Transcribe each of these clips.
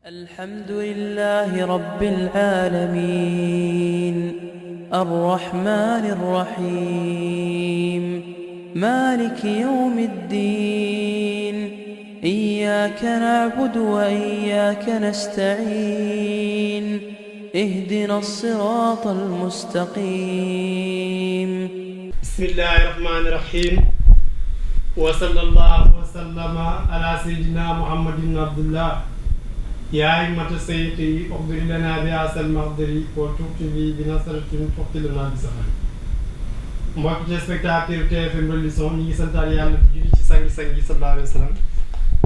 الحمد لله رب العالمين الرحمن الرحيم مالك يوم الدين إياك نعبد وإياك نستعين اهدنا الصراط المستقيم بسم الله الرحمن الرحيم وصلى الله وسلم على سيدنا محمد بن عبد الله يا أئمة سيدي اغفر لنا بهذا المقدر وتكتب بنصرة تقتل لنا بسفر mbokk téléspectateur TFM religion ñi ngi santaal yàlla di julli ci sangi-sangi sallallahu alayhi wa sallam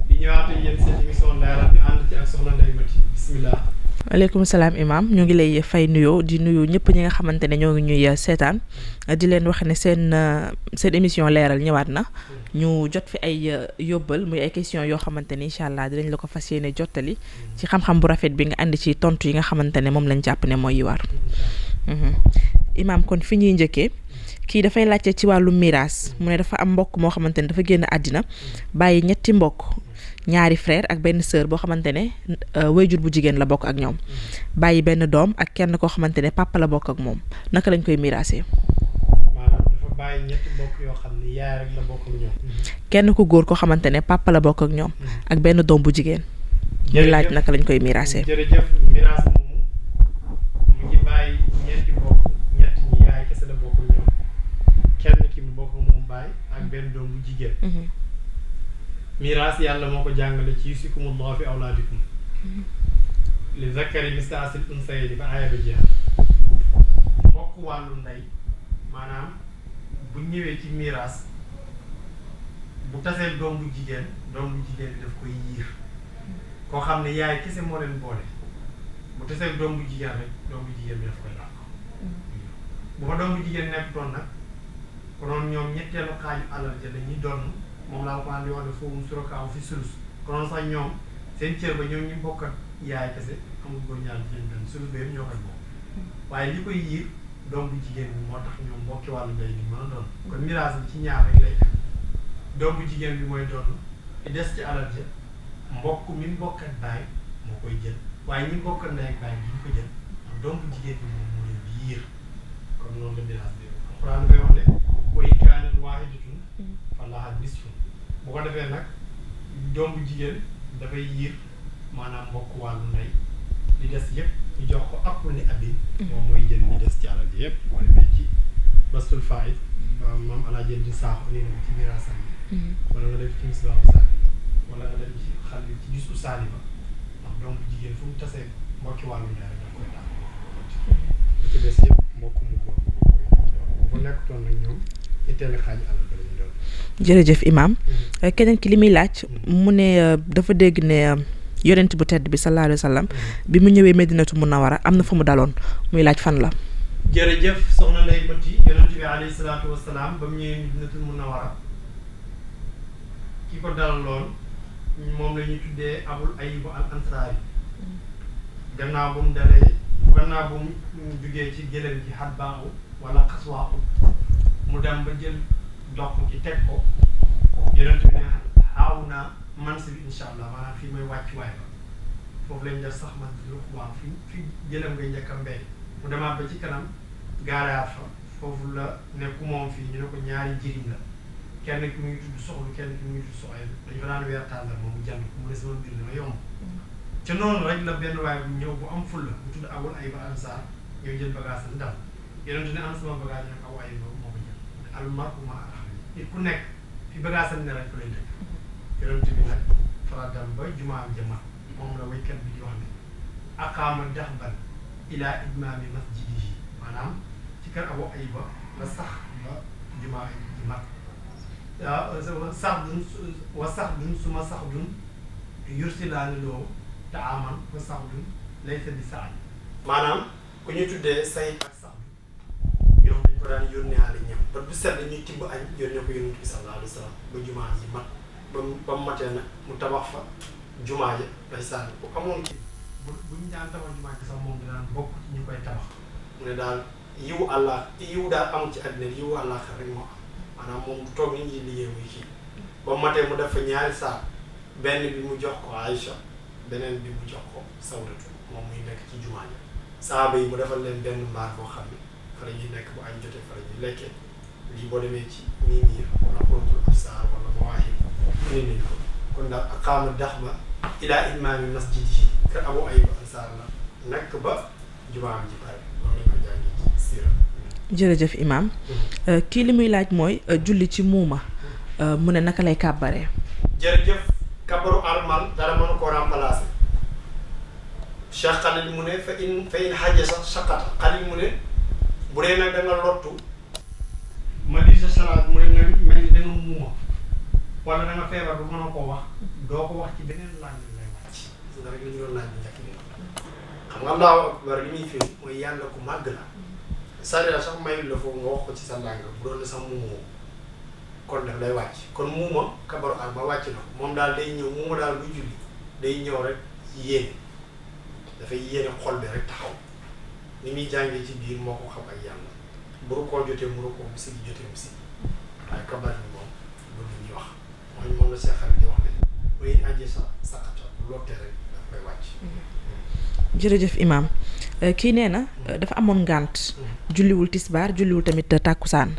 di ñëwaat ak yéen seen émission leeral bi ànd ci ak soxna Ndeye Mati bismillah. waaleykum salaam imam ñu ngi lay fay nuyoo di nuyu ñëpp ñi nga xamante ne ñoo ngi ñuy seetaan di leen wax ne seen émission leeral ñëwaat na ñu jot fi ay yóbbal muy ay question yoo xamante ne incha allah dinañ la ko fas yéene jottali ci xam-xam bu rafet bi nga andi ci tontu yi nga xamante ne moom lañ jàpp ne mooy yi war imam kon fi ñuy njëkkee kii dafay laajte ci wàllu miraas mu ne dafa am mbokk moo xamante ne dafa génn àddina bàyyi ñetti mbokk ñaari frère ak benn sœur boo xamante ne wayjur bu jigéen la bokk ak ñoom bàyyi benn doom ak kenn koo xamante ne papa la bokk ak moom naka lañ koy miraasee. maanaam dafa bàyyi ñetti mbokk yoo xam ne yaay rek la bokk ak ñoom. kenn ku góor koo xamante ne papa la bokk ak ñoom ak benn doom bu jigéen. ñu laaj naka lañ koy miraasee. jërëjëf miraas moomu mu ngi bàyyi ñeenti mbokk ñett ñi yaay kese la bokk ak ñoom kenn ki mu bokk moom bàyyi ak benn doom bu jigéen. miraas yàlla moo ko jàngale ci yusikumullahu fi awlaadikum li zakari mislu hazzil unsayayni ba aaya ba jeex mbokk wàllu ndey maanaam bu ñëwee ci miraas bu tasee doom bu jigéen bi daf koy yiir koo xam ne yaay kese moo leen boole bu tasee doom bu jigéen rek doom bu jigéen bi daf koy dàq bu fa doom bu jigéen nekk doon nag konoon ñoom ñetteelu xaaju alal ja dañuy donn moom laa ko andi wax ne foofu surakaaw fi sulus konoon sax ñoom seen cër ba ñoom ñu bokk ak yaay kese amul góor ñaar jigéen benn sulus ba yëpp ñoo koy bokk waaye li koy yiir doom bu jigéen bi moo tax ñoom mbokki wàllu ndey bi mën a doon kon miraas bi ci ñaar rek lay doom bu jigéen bi mooy doon di des ci alal ja mbokk mi mbokk ak baay moo koy jël waaye ñi mbokk ak ndey ak baay bi ñu ko jël ak doom bu jigéen bi moom moo leen di yiir kon noonu la miraas bi Alxuraan dafay wax ne wa in kaanat waahidatun falahaa nisfu bu ko defee nag doom bu jigéen dafay yiir maanaam mbokk wàllu ndey li des yëpp ñu jox ko ak ni abi moom mooy jël ñu des ci alal ji yëpp boo demee ci bastul faid moom alaa jël di saaxo nii na ci miraasam bi wala nga def ci misbaahu saali wala nga def ci xal bi ci jusu saali ba ndax doom bu jigéen fu mu tasee mbokki wàllu ndey rek daf koy daal li ci des yëpp mbokk mu góor bu nekkutoon nag ñoom ñetteelu xaaju alal ba lañu doon. jërëjëf imam keneen ki li muy laaj mu ne dafa dégg ne yonent bu tedd bi sallallahu alayhi wa sallam bi mu ñëwee Medinatu Munawara am na fu mu daloon muy laaj fan la. jërëjëf soxna Ndeye Mati yonent bi alayhi salaatu wa salaam ba mu ñëwee Medinatu Munawara ki ko dalaloon moom la ñuy tuddee Abul Ayyub al Ansaari gannaaw bu mu jugee ci gëlëm ci Hadbaa wala Xaswaa mu dem ba jël dox ci teg ko yonent bi ne xaaw naa mansi bi incha allah maanaam fii mooy wàccuwaay ba foofu lañ def sax man waaw fi jëlam ngay njëkk a mbéy mu demaat ba ci kanam gaaraat fa foofu la ne ku moom fii ñu ne ko ñaari njëriñ la kenn ki mu ngi tudd soxlu kenn ki mu ngi tudd soxla dañu ko daan weer tàndar moom mu jànd ko mu ne sama mbir dama yomb ca noonu rek la benn waay bu ñëw bu am ful la bu tudd Abul Ayyub al Ansaar ñëw jël bagage am dal yonent ne am sama bagage ñu ne ko Abu Ayyub moo ko jël al mar'u ma'a akhlihi nit ku nekk fi bagage am ne rek ku lay nekk yonent bi nag fara dem ba jumaa jama moom la waykat bi di wax ne aqaama dahban ila idmaami masjidihi maanaam ci kër Abu Ayyub la sax ba jumaa ji mat sax dun suma sax dun yursilaani loo taaman wa sax dun laysa bi saay maanaam ku ñu tuddee say ak sax ñoom dañ ko daan yónneeale ñam ba du set ñuy tibb añ yónnee ko yonent bi sallallahu alayhi wa sallam ba jumaa ji mat ba mu matee nag mu tabax fa jumaa ja day sànni bu amoon ci bu ñu daan tabax jumaa ji sax moom daan bokk ci ñu koy tabax mu ne daal yiwu daal am ci àddina yiwu àllaaxira rek moo am maanaam moom toog ni ñuy liggéey muy kii ba mu matee mu def fa ñaari saar benn bi mu jox ko Aïcha beneen bi mu jox ko Sawdatu moom muy nekk ci jumaa ji saaba yi mu defal leen benn mbaar boo xam ne fa la ñuy nekk bu añ jotee fa la ñuy lekkee lii boo demee ci Mimir wala Qurratul Absar wala Mawaahib indi nañ ko kon daal aqaama daxma ilaa imaami masjidihi kër Abu Ayyub Ansaar la nekk ba jumaam ji pare loolu lañ ko jàngee ci siira. jërëjëf imaam kii li muy laaj mooy julli ci muuma mu ne naka lay kàbbaree. jërëjëf kabaru armal dara mën koo remplacer Cheikh Khalil mu ne fa in xaja sax saqata Khalil mu ne bu dee nag da nga lottu ma di sa salaat mu ne nga mel ni da nga muuma wala da nga feebar bu mën a koo wax doo ko wax ci beneen laaj bi lay wàcc nga rek li ñu doon laaj bi njëkk bi xam nga Allahu akbar li muy firi mooy yàlla ku màgg la sariya sax mayul la foofu nga wax ko ci sa làng bu doon ne sax muumoo kon daf lay wàcc kon muuma kabaru armal wàcc na moom daal day ñëw muuma daal buy julli day ñëw rek yéene dafay yéene xol bi rek taxaw ni muy jàngee ci biir moo ko xam ak yàlla bu rukkoo jotee mu rukkoo mu sigi jotee mu sigi waaye kabar bi moom loolu ñuy wax mooy moom la Cheikh Khalil di wax ne muy aji sa saqata bu lottee rek daf koy wàcc. jërëjëf imaam kii nee na dafa amoon ngànt julliwul tisbaar julliwul tamit tàkkusaan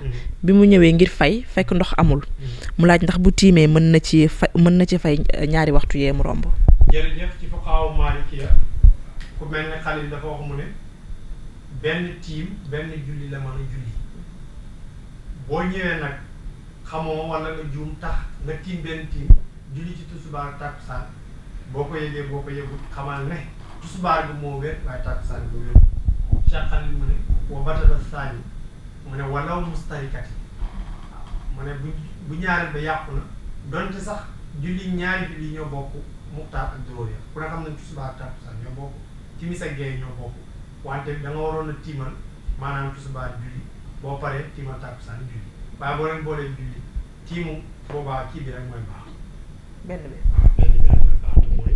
bi mu ñëwee ngir fay fekk ndox amul mu laaj ndax bu tiimee mën na ci fay ñaari waxtu yee mu romb. jërëjëf ci fuqaawu Maalikiya ku mel ne Khalil dafa wax mu ne benn tiim benn julli la mën a julli boo ñëwee nag xamoo wala nga juum tax nga tiim benn tiim julli ci tisbaar tàkkusaan boo ko yëgee boo ko yëgut xamal ne tisbaar bi moo wér waaye tàkkusaan bi wér. Cheikh Khalil mu ne wa batala saani mu ne walaw mustarikat yi mu ne bu ñaareel ba yàqu na donte sax julli ñaari julli ñoo bokk muxtaar ak juróom ya ku ne xam ne tisbaar tàkkusaan ñoo bokk timis ak gee ñoo bokk wante da nga waroon a tiimal maanaam tisbaar julli boo paree tiimal tàkkusaan julli waaye boo leen boolee julli tiimu boobaa kii bi rek mooy baax. benn bi rek mooy baax te mooy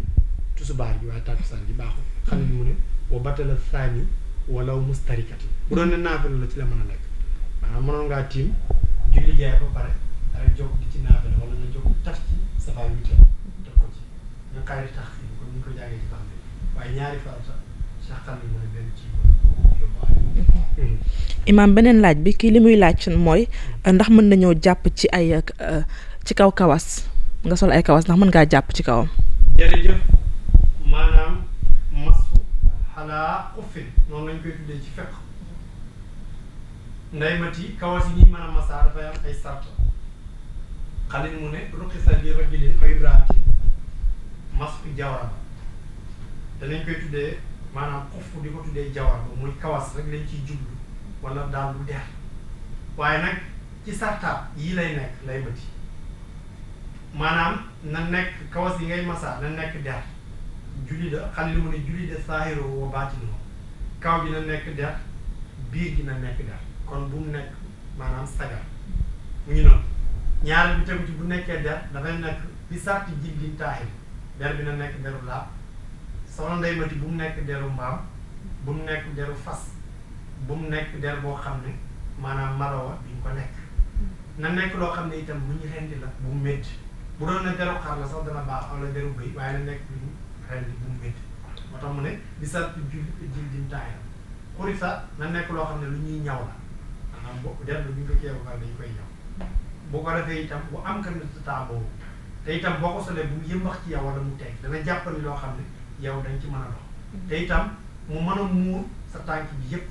tisbaar bi waaye tàkkusaan bi baaxul. Khalil mu ne wa batala saani walaw mustarikat yi bu doon ne naafila la ci la mën a nekk maanaam mënoon ngaa tiim julli jaay ba pare dara jóg di ci naafila wala nga jóg tax ci safaar wi teel def ko ci nga xayri tax fii comme ni ñu ko jàngee ci baax waaye ñaari farata Cheikh Khalil mooy benn ci yóbbuwaale. imaam beneen laaj bi kii li muy laaj mooy ndax mën nañoo jàpp ci ay ci kaw kawas nga sol ay kawas ndax mën ngaa jàpp ci kawam. jërëjëf maanaam masu xalaa uffin noonu lañ koy tuddee ci fekk nday mati kawas yi ñuy mën a masaa dafay am ay sart Khalil mu ne ruqisa li rajulin aw imraatin masu jawara danañ koy tuddee maanaam uff di ko tuddee jawar ba muy kawas rek lañ ciy jublu wala daal bu der waaye nag ci sartaab yii lay nekk lay mati maanaam na nekk kawas yi ngay masaa na nekk der julli da Khalil mu ne julli de saahiro wa baatino kaw gi na nekk der biir gi na nekk der kon bu mu nekk maanaam sagar mu ngi noonu ñaareel bi tegu ci bu nekkee der dafay nekk bi sarti jildin taahir der bi na nekk deru laab soxna Ndeye Mati bu mu nekk deru mbaam bu mu nekk deru fas bu mu nekk der boo xam ne maanaam marawa duñ ko nekk na nekk loo xam ne itam bu ñu rendi la bu mu métti bu doon ne deru xar la sax dana baax wala deru bëy waaye na nekk lu rendi bu mu métti moo tax mu ne bi sarti jildin taahir xurisa na nekk loo xam ne lu ñuy ñaw la maanaam bo der bi bu ñu ko ceebu dañ koy ñaw boo ko defee itam bu am ka nit taa boobu te itam boo ko solee bu mu yëmbax ci yow wala mu teg dana jàppandi loo xam ne yow dañ ci mën a dox te itam mu mën a muur sa tànk bi yëpp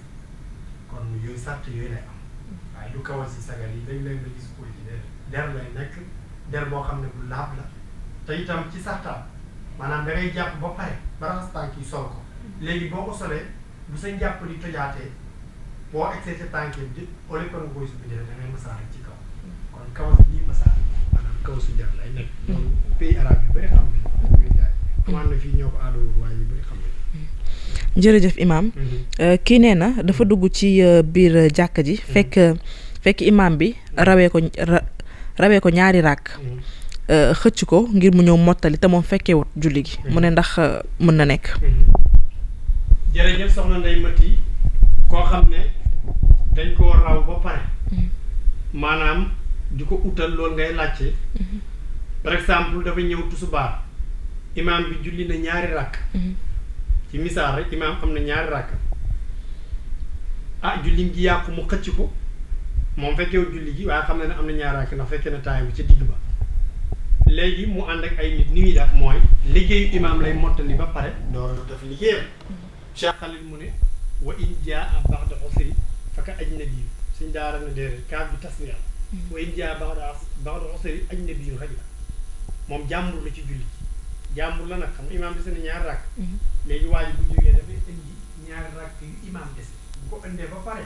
kon yooyu sart yooyu lay am waaye du kawal si sagar yi léeg-léeg nga gis koy ci der lay nekk der boo xam ne bu laab la te itam ci sartaam maanaam da ngay jàpp ba pare ba raxas tànk yi sol ko léegi boo ko solee bu sa njàpp di tojaatee boo egsee sa tànk yi au lieu que nga koy subi da ngay masaa ci kaw kon kawas yi ñuy masaa maanaam kawasu der lay nekk loolu pays arabe yu bëri xam nañ koy jaay amaan na fii ñoo ko aadawul waaye ñu bëri xam nañ jërëjëf imaam kii nee na dafa dugg ci biir jàkka ji fekk imaam bi rawee ko ñaari ràkk xëcc ko ngir mu ñëw mottali te moom fekkewut julli gi mu ne ndax mën na nekk. jërëjëf soxna Ndeye Mati koo xam ne dañ koo raw ba pare maanaam di ko utal loolu ngay laajte par exemple dafa ñëw tusubaar imaam bi julli na ñaari rakk ci misaal rek imaam am na ñaari rakk julli gi yàqu mu xëcc ko moom fekkewul julli gi waaye xam na ne am na ñaari rakk ndax fekkee na taay bi ca digg ba léegi mu ànd ak ay nit ni muy def mooy liggéeyu imaam lay mottali ba pare door a def liggéeyam Cheikh Khalil mu ne wa in jaa ba'da usri faka ajnabi suñ daara na déedéet kaaf bi taswiya la wa in jaa ba'da usri ajnabi rek la moom jàmbur la ci julli jàmbur la nag xam nga imaam dese na ñaari rakk léegi waa ji bu jógee dafay indi ñaari rakk yu imaam dese bu ko indee ba pare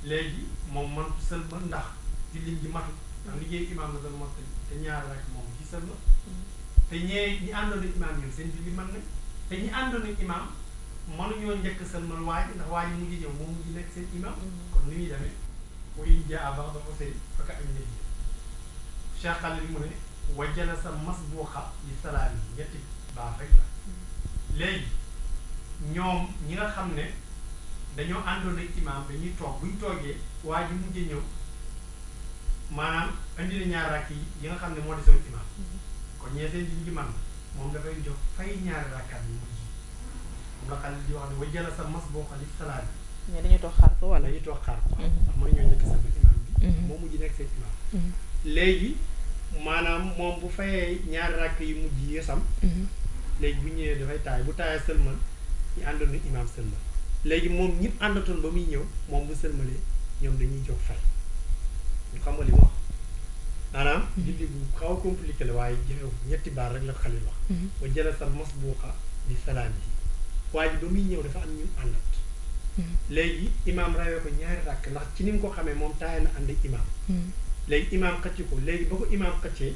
léegi moom man sëlmal ndax julli ji matul ndax liggéey imaam la doon mottali te ñaari rakk moom ci sëlmal te ñi àndoon ak imaam ñoom seen julli mën nañ te ñi àndoon ak imaam mënuñoo njëkk sëlmal waa ji ndax waa ji mu ngi ñëw moom mu ngi nekk seen imaam kon ni muy demee wa in jaa ba'da usri faka ajnabi Cheikh Khalil mu ne wa jalasa masbuuxa li salaam yi ñetti baax rek la léegi ñoom ñi nga xam ne dañoo àndoon ak imaam dañuy toog buñ toogee waa ji mujj ñëw maanaam indi na ñaari rakk yi nga xam ne moo desoon imaam kon ñee seen ji man moom dafay jox fay ñaari rakkaat yi mujj moom la Xalil di wax ne wa jalasa masbuuxa li salaam yi mais dañuy toog xaar ko wala dañuy toog xaar ko ndax mënuñoo njëkk sa imaam bi moo mujj nekk seen imaam léegi maanaam moom bu fayee ñaari rakk yu mujj yi yesam léegi bu ñëwee dafay taay bu taayee sëlmal ñu àndoon na imaam sëlmal léegi moom ñëpp àndatoon ba muy ñëw moom bu sëlmalee ñoom dañuy jox fay ñu xam nga li ma wax maanaam julli bu xaw a compliqué la waaye jëw ñetti baar rek la Xalil wax ba jëla sa masbuuxa di salaam yi waaye ba muy ñëw dafa am ñu àndat léegi imaam rawee ko ñaari rakk ndax ci ni mu ko xamee moom taay na ànd ak imaam léegi imaam xëcc ko léegi ba ko imaam xëccee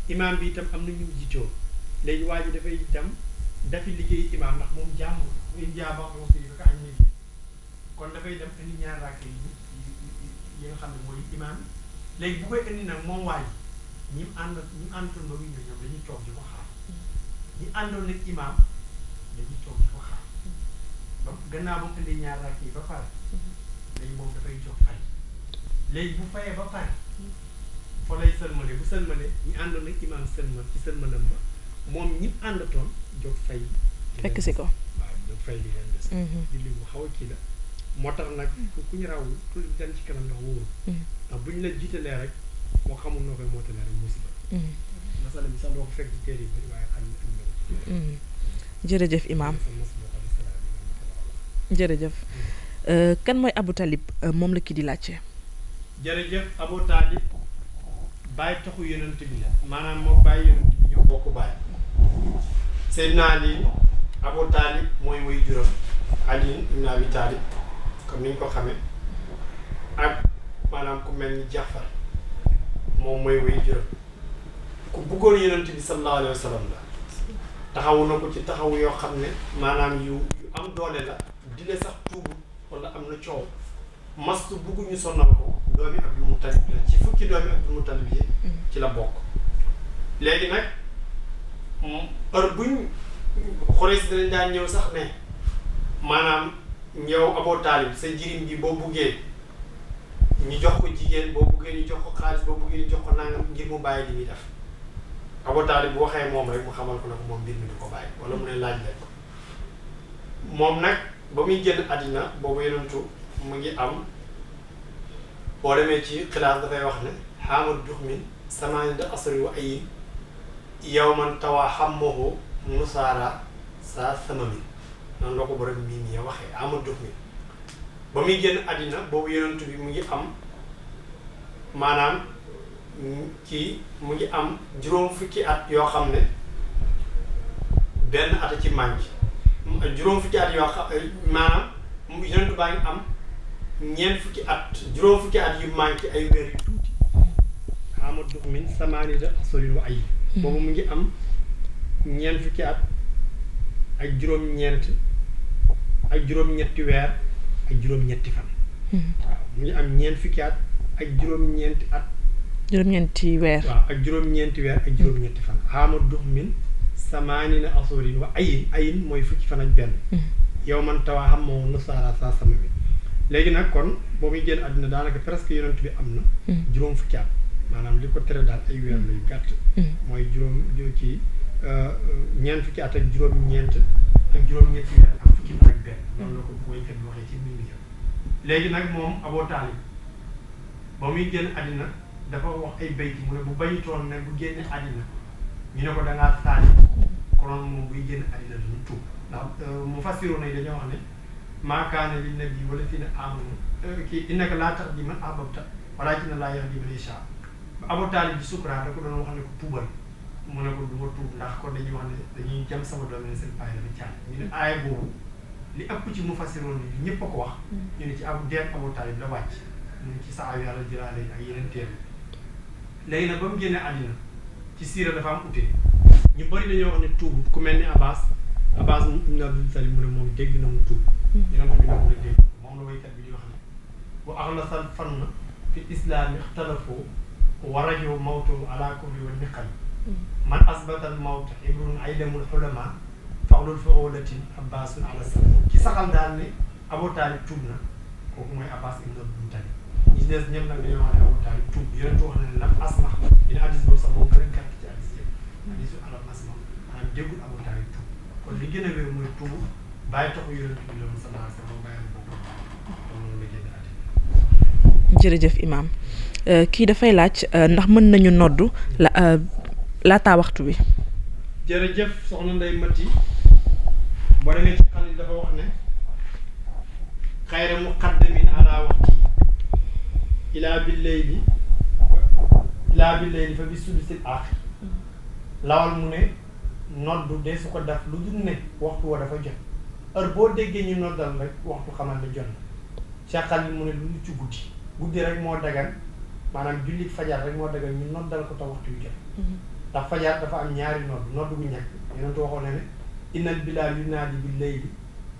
imaam bi itam am na ñu jiitoo léegi waa ji dafay dem dafi liggéey imaam ndax moom jàmbur muy jaaba wax yi ko añ nit kon dafay dem indi ñaari rakk yi nga xam ne mooy imaam léegi bu koy indi nag moom waa ji ñi àndoon ba muy ñëw ñoom dañuy toog di ko xaar ñi àndoon nag imaam dañuy toog di ko xaar ba gannaaw ba mu indi ñaari rakk yi ba pare léegi moom dafay jox fay léegi bu fayee ba pare fa lay sëlmale bu sëlmale ñu àndoon ak imaam sëlmal ci sëlmalam ba moom ñi àndatoon jóg fay fekk si ko waaw jóg fay li leen des julli bu xaw a kii la moo tax nag ku ñu raw tout dem ci kanam ndax wóoru ndax bu ñu la jiitalee rek moo xamul noo koy mootalee rek musiba masala bi sax doo ko fekk ci téere yi bëri waaye xam ne am na ko jërëjëf imaam jërëjëf kan mooy Abu Talib moom la kii di laajte jërëjëf Abu Talib bàyyi taxu yonent bi la maanaam moo bàyyi yonent bi ñoo bokk bàyyi Seydina Ali Abu Talib mooy woy juróom Ali ibn Abi Talib comme ni ñu ko xamee ak maanaam ku mel ni Jaafar moom mooy woy juróom ku bëggoon yonent bi sallallahu alayhi wa sallam la taxawu na ko ci taxawu yoo xam ne maanaam yu am doole la dile sax tuubu wala am na coow mastu bugguñu sonnal ko doomi Abdul Muttalib la ci fukki doomi Abdul Muttalib yi ci la bokk léegi nag heure buñ Xuraysh dinañ daan ñëw sax ne maanaam yow Abu Talib sa jirim bi boo buggee ñu jox ko jigéen boo buggee ñu jox ko xaalis boo buggee ñu jox ko nangam ngir mu bàyyi li muy def Abu Talib bu waxee moom rek mu xamal ko nag moom mbir mi du ko bàyyi wala mu ne laaj leen moom nag ba muy génn àddina boobu yonentu mu ngi am boo demee ci xilaas dafay wax ne xaamad duxmin samaanida asri wa ayin yawman tawa xammahu nusaara saa samami noonu la ko borom mii nii waxee xaamad duxmin ba muy génn àddina boobu yonentu bi mu ngi am maanaam ci mu ngi am juróom fukki at yoo xam ne benn at ci manqué juróom fukki at yoo xam maanaam yonentu baa ngi am ñeent fukki at juróom fukki at yu manqué ay weer yu tuuti xaama dux min samaanida asolin wa ay boobu mu ngi am ñeent fukki at ak juróom-ñeent ak juróom-ñetti weer ak juróom-ñetti fan waaw mu ngi am ñeent fukki at ak juróom-ñeenti at juróom-ñeenti weer waaw ak juróom-ñeenti weer ak juróom-ñetti fan xaama dux min samaanina asolin wa ayin mooy fukki fan ak benn yow man tawaa xam moom nusaara saa sama bi léegi nag kon boo muy génn àddina daanaka presque yonent bi am na juróom fukki at maanaam li ko tere daal ay weer la yu gàtt mooy juróom ci ñeent fukki at ak juróom-ñeent ak juróom-ñetti weer ak fukki at ak benn noonu la ko woykat bi waxee ci mbir mi léegi nag moom Abu Taalib ba muy génn àddina dafa wax ay bayti mu ne bu bayitoon ne bu génne àddina ñu ne ko da ngaa saali konoon moom buy génn àddina dañu tuub ndax mu fassiru na dañoo wax ne maa kaana li nabi wala fi ne amanu kii innaka laa tahdi man ahbabta walaakinna Allaaha yahdi man yashaa Abu Taalib bi sukuraat da ko doon wax ne ko tuubal mu ne ko du ma tuub ndax kon dañuy wax ne dañuy jam sama doom ne seen bàyyi dafa caal ñu ne aaya boobu li ëpp ci mu fassiroon ni ñëpp a ko wax ñu ne ci Abu Taalib la wàcc ñu ne ci saxaabi Yàlla jëlaale ak yeneen téere léegi nag ba mu génnee àddina ci siira dafa am ute ñu bëri dañoo wax ne tuub ku mel ni Abbas ibn Abdul Talib mu ne moom dégg na mu tuub yonent bi nag mu ne dégg moom la waykat bi di wax ne wa axlasal fann fi islaami ixtalafoo wa rajo mawtu ala kufri wa niqam man asbatal mawta ibrun aylamul xulama faxlul fi oolatin abbasun ala salam ci saxal daal ne Abu Taalib tuub na kooku mooy Abbas ibn Abdul Talib ñi des ñëpp nag dañoo wax ne Abu Taalib tuub yonent wax na ne lam asma dina addis boobu sax moom gën a gàtt ci addis yëpp addisu alam asma maanaam déggul Abu Taalib tuub kon li gën a wér mooy tuub bàyyi taxu yonent bi la woon sallallahu alayhi wa sallam bàyyi na boobu kon noonu la génn àddina. jërëjëf Imaam kii dafay laaj ndax mën nañu noddu laataa waxtu bi. jërëjëf soxna Ndeye Mati boo demee ci xalil dafa wax ne xayra muqaddamin ala waxti ilaa billeyli fa bi sudusil aaxir lawal mu ne noddu de su ko def lu dul ne waxtu wa dafa jot heure boo déggee ñu noddal rek waxtu xamal ne jot na Cheikh Xalil mu ne lu ci guddi rek moo dagan maanaam jullit fajar rek moo dagan ñu noddal ko te waxtu yu jot ndax fajar dafa am ñaari nodd gu ñàkk yonentu waxoon ne innal bilaal yunaadi bil layli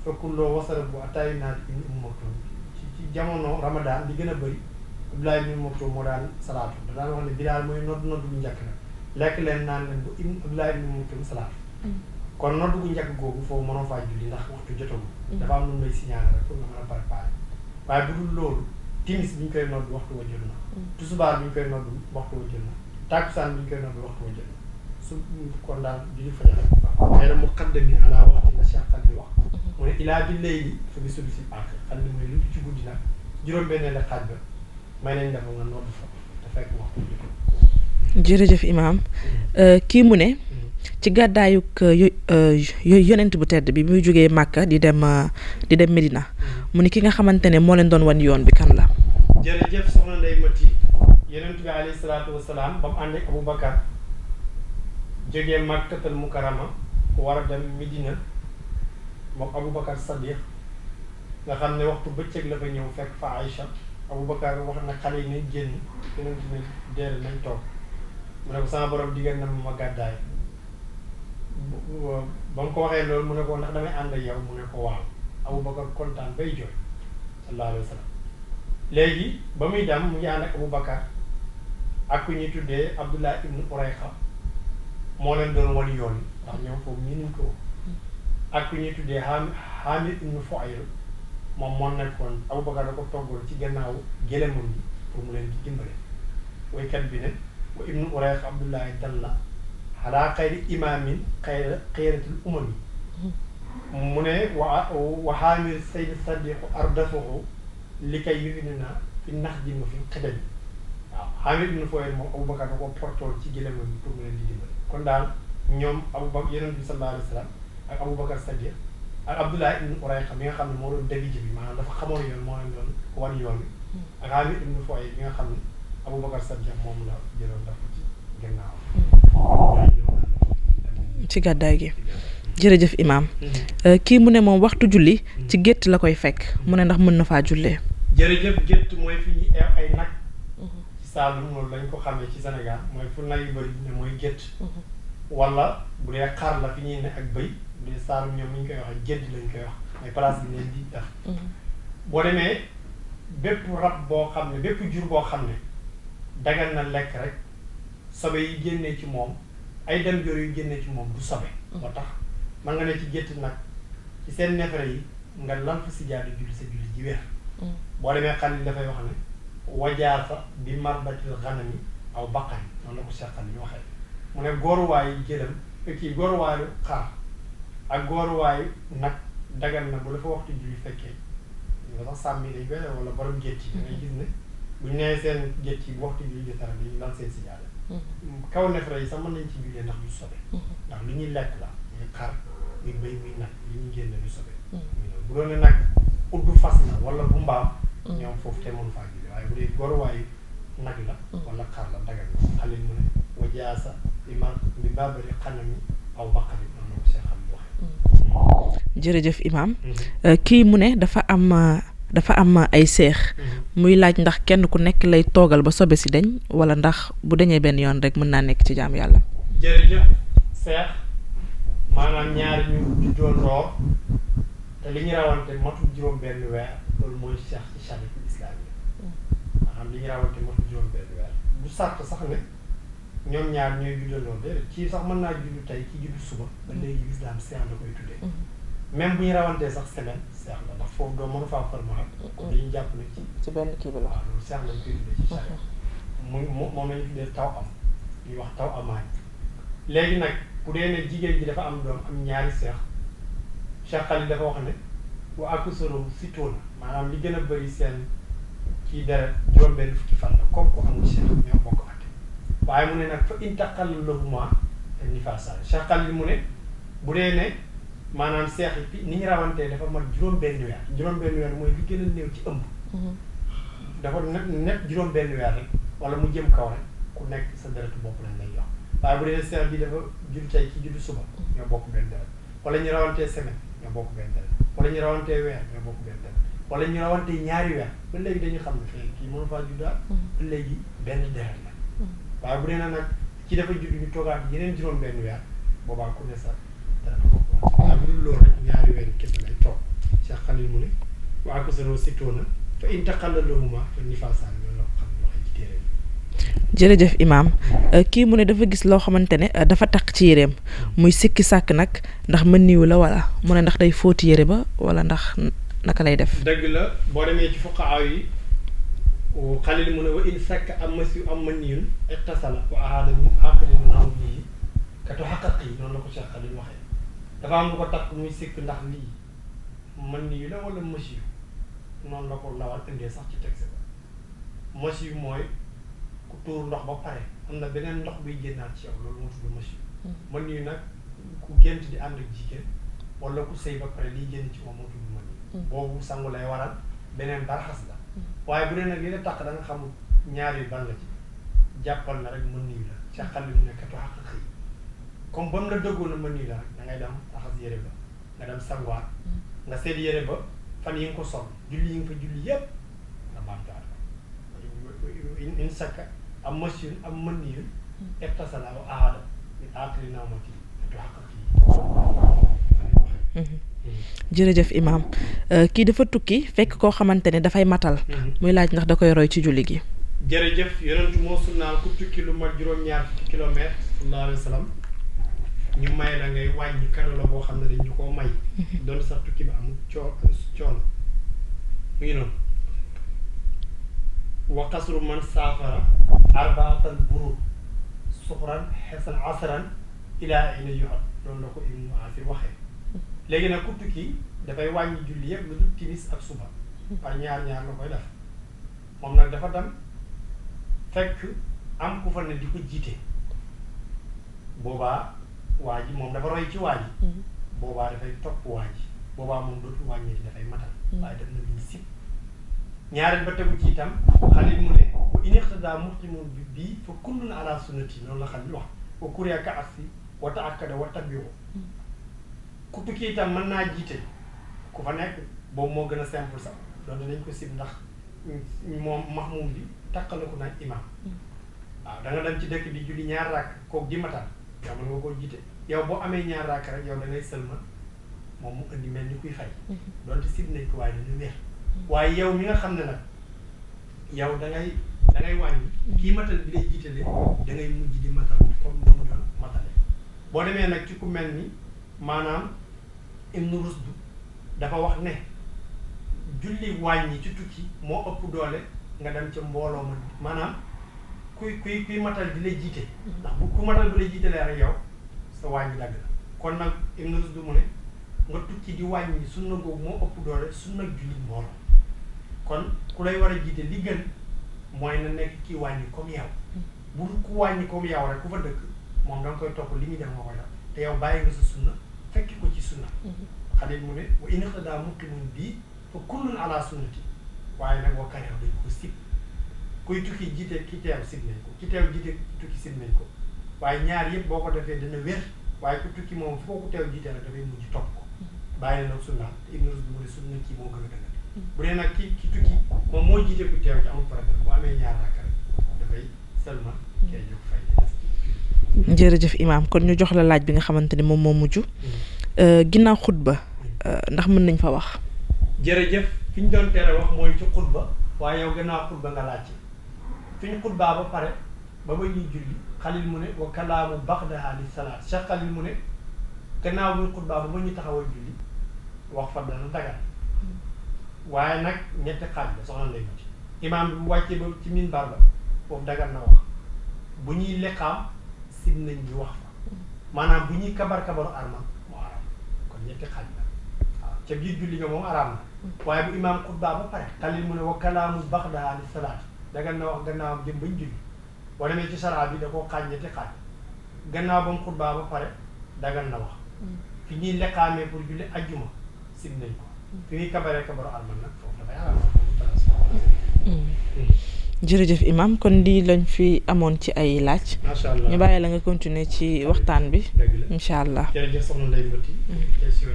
fa kulloo wasarabu ataa yunaadi ibnu Umm Maktum ci jamono Ramadan li gën a bëri Abdullah ibnu Umm Maktum moo daan salaatu da daan wax ne bilaal mooy nodd gu njëkk la lekk leen naan leen ba Abdullah ibnu Umm Maktum salaatu kon nodd gu njëkk googu foofu mënoo faa julli ndax waxtu jotagul dafa am lu may signaler rek pour nga mën a préparer waaye bu dul loolu timis bi ñu koy nodd waxtu wa jot na tusubaar bi ñu koy nodd waxtu wa jot na tàkkusaan bi ñu koy nodd waxtu wa jot na su kon daal julli fajar xëy na muqaddami ala waxti la Cheikh Xalil bi wax mu ne ilaa bi layli fa bi sulusi aaxir xam ne mooy lu ci guddi nag juróom-benneel la xaaj ba may nañ dafa nga nodd fa te fekk waxtu jot. jërëjëf Imaam kii mu ne ci gàddaayuk yonent bu tedd bi muy jógee Màkka di dem Medina mu ni ki nga xamante ne moo leen doon wan yoon bi kan la. jërëjëf soxna Ndeye Mati yonent bi alayhi salaatu wasalaam ba mu ànd ak Aboubacar jógee Makkatal Mukarrama war a dem Medina moom Aboubacar Sadiq nga xam ne waxtu bëccëg la fa ñëw fekk fa Aïcha Aboubacar wax na xale yi ne génn yonent ne déedéet nañ toog mu ne ko sama borom digal na ma gàddaay ba mu ko waxee loolu mu ne ko ndax damay ànd ak yow mu ne ko waaw Aboubacar kontaan bay jooy sallallahu alayhi wa sallam léegi ba muy dem mu ngi ànd ak Aboubacar ak ku ñuy tuddee Abdullah ibnu Urayqa moo leen doon wan yoon ndax ñoom foofu ñu niñ ko ak ku ñuy tuddee Hamid ibnu Fuayl moom moo nekkoon Aboubacar da ko toggoon ci gannaaw gëlëmam bi pour mu leen di dimbale woykat bi ne wa ibnu Urayqa Abdullahi dalla xalaa xayri imaamin xayratil umami mu ne wa Hamid Sayd Sadiqu ardafahu li kay yufinina fi nax ji ma fi xidami waaw Hamid ibnu Fuayl moom Aboubacar da ko portool ci gëlëmam bi pour mu leen di dimbale kon daal ñoom Aboubacar yonent bi sallallahu alayhi wa sallam ak Aboubacar Sadiq ak Abdullah ibnu Urayqa mi nga xam ne moo doon dégg bi maanaam dafa xamoon yoon moo leen doon wan yoon bi ak Hamid ibnu Fuayl bi nga xam ne Aboubacar Sadiq moom la jëloon daf ko ci gannaaw ci gàddaay gi jërëjëf Imaam kii mu ne moom waxtu julli ci gétt la koy fekk mu ne ndax mën na faa jullee. jërëjëf gétt mooy fi ñu eew ay nag ci Saalum loolu lañ ko xamee ci Sénégal mooy fu nag yu bëri ne mooy gétt wala bu dee xar la fi ñuy ne ak bëy bu dee Saalum ñoom ni ñu koy waxee gédd lañ koy wax mooy place bi leen di tax boo demee bépp rab boo xam ne bépp jur boo xam ne dagal na lekk rek sobe yi génnee ci moom ay dem jor yu génnee ci moom du sobe moo tax man nga ne ci gétt nag ci seen neefere yi nga lan fa si jaadu julli sa julli ji weer boo demee xalil dafay wax ne wajaasa bi marbatil xanami aw baqani noonu la ko seqal ñu waxee mu ne góoruwaay yi jëlam kii góoruwaayu xar ak góoruwaayu nag dagan na bu la fa waxtu julli fekkee nga sax sàmm yi dañ koy def wala borom gétt yi dangay gis ne buñ nee seen gétt yi bu waxtu julli di tara dañu lal seen sijaada kaw nefere yi sax mën nañ ci jullee ndax du sobe ndax li ñuy lekk la muy xar muy béy muy nag li ñuy génne du sobe bu doon ne nag uddu fas la wala bu mbaam ñoom foofu te mënu faa julli waaye bu dee góoruwaayu nag la wala xar la dagan na xalil mu ne wajaasa bi babari xanami aw baqari noonu la ko seen xam waxee. jërëjëf Imaam kii mu ne dafa am ay seex muy laaj ndax kenn ku nekk lay toogal ba sobe si deñ wala ndax bu dañee benn yoon rek mën naa nekk ci jaamu yàlla. jërëjëf seex maanaam ñaari ñu juddoo ndoor te li ñu rawante matul juróom benn weer loolu mooy seex ci chariatul islam yi maanaam li ñu rawante matul juróom benn weer bu sàrt sax ne ñoom ñaar ñooy juddandoo déedéet kii sax mën naa juddu tey ki juddu suba ba léegi islam seex la koy tuddee même bu ñu rawantee sax semaine seex la ndax foofu doo mënu faa formal kon dañuy jàpp ne ci benn kii bi la waaw loolu seex lañ koy tuddee ci charia moom lañu tuddee taw am ñuy wax taw amaay léegi nag bu dee ne jigéen ji dafa am doom am ñaari seex Cheikh Khalil dafa wax ne wa akusoro si tóona maanaam li gën a bëri seen ci deret juróom-benn fukki fan la comme ko amul seex ñoo bokk ak waaye mu ne nag fa intaqal lahuma nifaasa Cheikh Khalil mu ne bu dee ne maanaam seex yi ni ñu rawantee dafa mat juróom-benn weer mooy li gën a néew ci ëmb dafa nekk juróom-benn weer rek wala mu jëm kaw rek ku nekk sa deretu bopp lañ lay jox waaye bu dee seex bi dafa judd tey ci juddu suba ñoo bokk benn deret wala ñu rawantee semaine ñoo bokk benn deret wala ñu rawantee weer ñoo bokk benn deret wala ñu rawantee ñaari weer ba léegi dañu xam ne fii kii mënu faa juddaat ba léegi benn deret la waaye bu dee na nag ci dafa judd ñu toogaat yeneen juróom-benn weer boobaa ku ne sax deret bopp waaye bu dul loolu rek ñaari weer kese lay toog Cheikh Khalil mu ne waa ko seno sittoona fa intaqalla lahuma fa nifaasaan loolu la ko xam ne waxee ci téere bi. jërëjëf Imaam kii mu ne dafa gis loo xamante ne dafa taq ci yéreem muy sikki sàkk nag ndax mën niwu la wala mu ne ndax day fóoti yére ba wala ndax naka lay def. dëgg la boo demee ci fuqahaa yi Khalil mu ne wa in sakk am masiw am mën niyun iqtasala wa ahaada min aaxiri naaw bii katu xaqaq yi noonu la ko Cheikh Khalil waxee dafa am lu ko takk muy sikk ndax lii mën niyu la wala masiw noonu la ko lawal indee sax ci texte ba masiw mooy ku tuur ndox ba pare am na beneen ndox buy génnaat ci yow loolu moo tudd masiw mën niyu nag ku gént di ànd ak jigéen wala ku sëy ba pare liy génn ci moom moo tudd mën niyu boobu sangu lay waral beneen barxas la waaye bu dee nag li la tàq da nga xamul ñaar yu ban la ci jàppal na rek mën niyu la ca xal mu nekkatu xaq xëy comme ba mu la dëggoon na mën niyu la rek da ngay dem raxas yére ba nga dem sanguwaat nga seet yére ba fan yi nga ko sol julli yi nga fa julli yépp nga baamtuwaat ko in sakka am machine am mën niyu eptasala wa ahada min aaxiri naamati katu xaq xëy jërëjëf Imaam kii dafa tukki fekk koo xamante ne dafay matal muy laaj ndax da koy roy ci julli gi. jërëjëf yonentu moo sunnaal ku tukki lu mat juróom-ñaar fukki kilomètre sallallahu alayhi wa sallam ñu may la ngay wàññi kado la boo xam ne dañ ñu koo may doon sax tukki bi amul coono mu ngi noonu wa qasru man saafara arbaatan burud suxran xesan asran ilaa ina yoxat loolu la ko Ibnu Asir waxee léegi nag ku tukki dafay wàññi julli yëpp lu dul timis ak suba par ñaar la koy def moom nag dafa dem fekk am ku fa ne di ko jiite boobaa waa ji moom dafa roy ci waa ji boobaa dafay topp waa ji boobaa moom dootul wàññeeti dafay matal waaye def na lu ñu sib ñaareel ba tegu ci itam Xalil mu ne wa in iqtadaa muhtimun bi bii fa kullun ala sunnati noonu la Xalil wax wa kuriya ka asi wa ta'akkada wa tabi'u ku tukki itam mën naa jiite ku fa nekk boobu moo gën a simple sax loolu dinañ ko sib ndax moom mahmum bi takkaliku nag imam waaw da nga dem ci dëkk bi julli ñaar rakk kooku di matal yow mën nga koo jiite yow boo amee ñaar rakk rek yow da ngay sëlma moom mu indi mel ni kuy fay doonte sib nañ ko waaye dañu wér waaye yow mi nga xam ne nag yow da ngay wàññi kii matal bi lay jiitale da ngay mujj di matal comme ni mu doon matale boo demee nag ci ku mel ni maanaam Ibnu Rusd dafa wax ne julli wàññi ci tukki moo ëpp doole nga dem ca mbooloo ma maanaam kuy matal di lay jiite ndax bu ku matal bi lay jiitalee rek yow sa wàññi dagg na kon nag Ibn Rushd mu ne nga tukki di wàññi sunna googu moo ëpp doole sunna julli mbooloo kon ku lay war a jiite li gën mooy na nekk kii wàññi comme yow bu ku wàññi comme yow rek ku fa dëkk moom da nga koy topp li muy def nga koy def te yow bàyyi nga sa sunna fekki ko ci sunna Xalil mu ne wa in iqtadaa muqiimun bii fa kullun ala sunnati waaye nag wa kariha dañ ko sib kuy tukki jiite ki teew sib nañ ko ki teew jiite tukki sib nañ ko waaye ñaar yëpp boo ko defee dana wér waaye ku tukki moom foo ko teew jiite nag dafay mujj topp ko bàyyi na nag sunna Ibn Rushd mu ne sunna kii moo gën a dëgër bu dee nag ki tukki moom moo jiite ku teew ci amul problème bu amee ñaar rakka rek dafay seulement kay jóg fay jërëjëf Imaam kon ñu jox la laaj bi nga xamante ne moom moo mujj ginnaaw xutba ndax mën nañ fa wax. jërëjëf fi ñu doon tere wax mooy ci xutba waaye yow gannaaw xutba nga laajte fi ñu xutbaa ba pare ba ñuy julli Xalil mu ne wa kalaamu baxdaha li salaat Cheikh Xalil mu ne gannaaw bu ñu xutbaa ba ñu taxawal julli wax fa dana dagal waaye nag ñetti xaaj la soxna lay muti imaam bi bu wàccee ba ci minbar ba foofu dagal na wax bu ñuy leqaam sib nañ ñu wax fa maanaam bu ñuy kabaru armal moo araam kon ñetti xaaj la waaw ca biir julli nga moom araam na waaye bu imaam xutbaa ba pare Xalil mu ne wa kalaamu baxdaha li salaat dagal na wax gannaawam jëm bañ julli boo demee ci saraa bi da koo xaaj ñetti xaaj gannaaw ba mu xutbaa ba pare dagal na wax fi ñuy leqaamee pour julli ajjuma sib nañ ko fi ñuy kabaru armal nag foofu dafay araam jërëjëf Imaam kon lii lañ fi amoon ci ay laaj. macha allah ñu bàyyi la nga continuer ci waxtaan bi. dëgg la incha allah. jërëjëf soxna Ndeye Mbati. question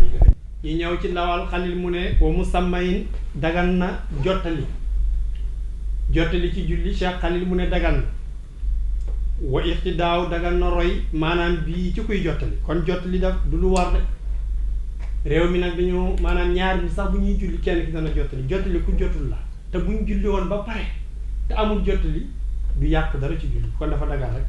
yi ñu ñëw ci ndawal Xalil mu ne wa musammayin dagan na jottali ci julli Cheikh Xalil mu ne dagan na wa iqtidaaw dagan na roy maanaam bii ci kuy jottali kon jottali daf du lu war de réew mi nag dañoo maanaam ñaar ñi sax bu ñuy julli kenn ki dana jottali ku jotul la te buñ julli woon ba pare te amul jottali du yàq dara ci julli kon dafa dagan rek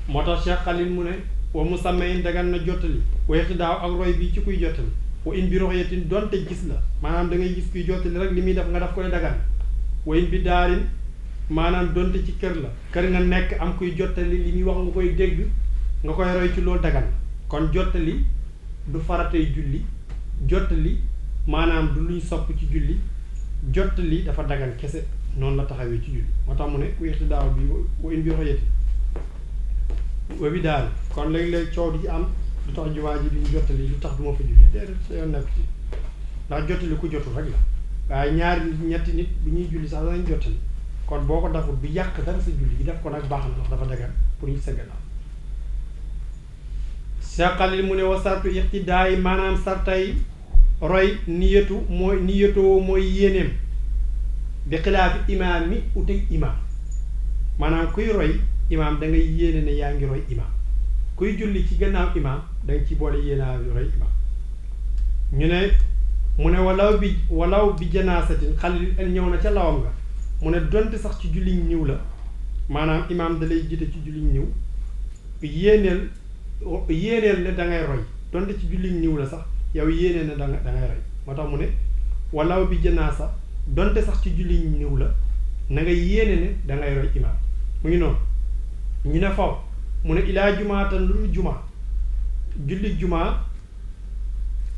moo tax Cheikh Xalil mu ne wa musammayin dagan na jottali wa iqtidaaw ak roy bii ci kuy jottali wa in bi ruxyatin donte gis la maanaam da ngay gis kuy jottali rek li muy def nga daf koy dagan wa in bi daarin maanaam donte ci kër la kër nga nekk am kuy jottali li muy wax nga koy dégg nga koy roy ci loolu dagan kon jottali du faratay julli jottali maanaam du luñ sopp ci julli jottali dafa dagan kese noonu la taxawee ci julli moo tax mu ne ku iqtidaaw bi wa in bi ruxyatin wa bi daal kon léeg-léeg coow di ci am lu tax jumaa ji duñ jottali lu tax du ma fa julli déedéet sa yoon nekk ci ndax jottali ku jotul rek la waaye ñaari nit ñetti nit bu ñuy julli sax danañ jottali kon boo ko deful du yàq dara sa julli gi def ko nag baax na ndax dafa dagan pour ñu sa gannaaw Cheikh Xalil mu ne wa sartu iqtidaay maanaam sartay roy niyatoo mooy yéeneem bi xilaafi imaam mi uteg imaam maanaam kuy roy imaam da ngay yéene ne yaa ngi roy imaam kuy julli ci gannaaw imaam da nga ci boole yéenaa roy imaam ñu ne mu ne walaw bi janaasatin Xalil ñëw na ca lawam nga mu ne donte sax ci julli ñëw la maanaam imaam da lay jiite ci julli ñëw yéeneel ne da ngay roy donte ci julli ñëw la sax yow yéeneel ne da ngay roy moo tax mu ne walaw bi janaasa donte sax ci julli ñëw la na nga yéene ne da ngay roy imaam mu ngi noonu ñu ne faw mu ne ilaa jumaatan lu jumaa julli jumaa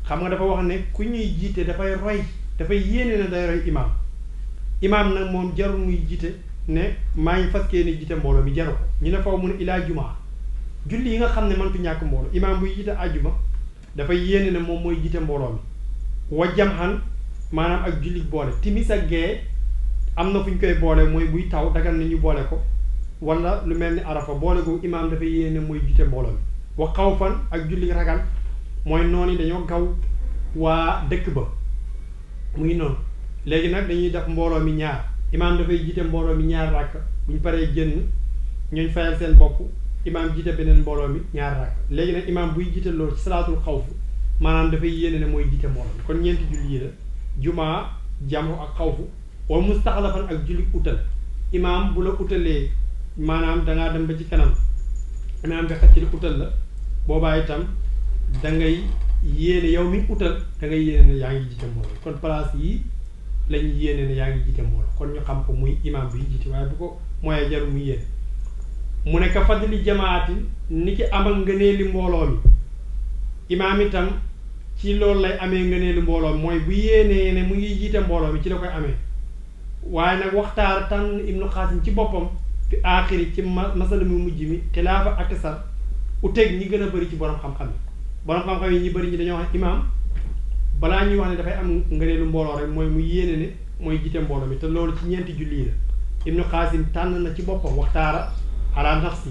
xam nga dafa wax ne ku ñuy jiite dafay roy dafay yéene ne day roy imaam nag moom jarul muy jiite ne maa ngi fas yéene jiite mbooloo mi jaru ko ñu ne faw mu ne ilaa jumaa julli yi nga xam ne mëntu ñàkk mbooloo imaam buy jiite àjjuma dafay yéene ne moom mooy jiite mbooloo mi wa jam'an maanaam ak julli boole timis ak gee am na fu ñu koy boole mooy buy taw dagan na ñu boole ko wala lu mel ni arafa boole ko imaam dafay yéene mooy jiite mbooloo mi wa xawfan ak julli ragal mooy noonu yi dañoo gaw waa dëkk ba mu ngi noonu léegi nag dañuy def mbooloo mi ñaar imaam dafay jiite mbooloo mi ñaar ràkk bu ñu paree génn ñooñ fayal seen bopp imaam jiite beneen mbooloo mi ñaar ràkk léegi nag imaam buy jiite loolu ci salaatul xawfu maanaam dafay yéene ne mooy jiite mbooloo mi kon ñeenti julli yi la jumaa jamu ak xawfu wa mustaxlafan ak julli utal imaam bu la utalee maanaam dangaa dem ba ci kanam imaam bi xëcc li utal la boobaa itam da ngay yéene yow mi utal da ngay yéene ne yaa ngi jiite mbooloo kon place yi lañ yéene ne yaa ngi jiite mbooloo kon ñu xam ko muy imaam bi jiite waaye bu ko mooyee jarul muy yéene mu ne ka fadli jamaati ni ki amal ngëneeli mbooloo mi imaam itam ci loolu lay amee ngëneeli mbooloo mi mooy bu yéenee ne mu ngi jiite mbooloo mi ci la koy amee waaye nag waxtaar tànn ibnu xaasim ci boppam fi aaxiri ci masala mu mujj mi xilaafa ak sar uteeg ñi gën a bëri ci borom xam-xam yi borom xam-xam yi ñi bëri ñi dañoo wax imaam balaa ñuy wax ne dafay am ngëneelu mbooloo rek mooy mu yéene ne mooy jiite mbooloo mi te loolu ci ñeenti julli la ibnu xaasim tànn na ci boppam waxtaara ala nafsi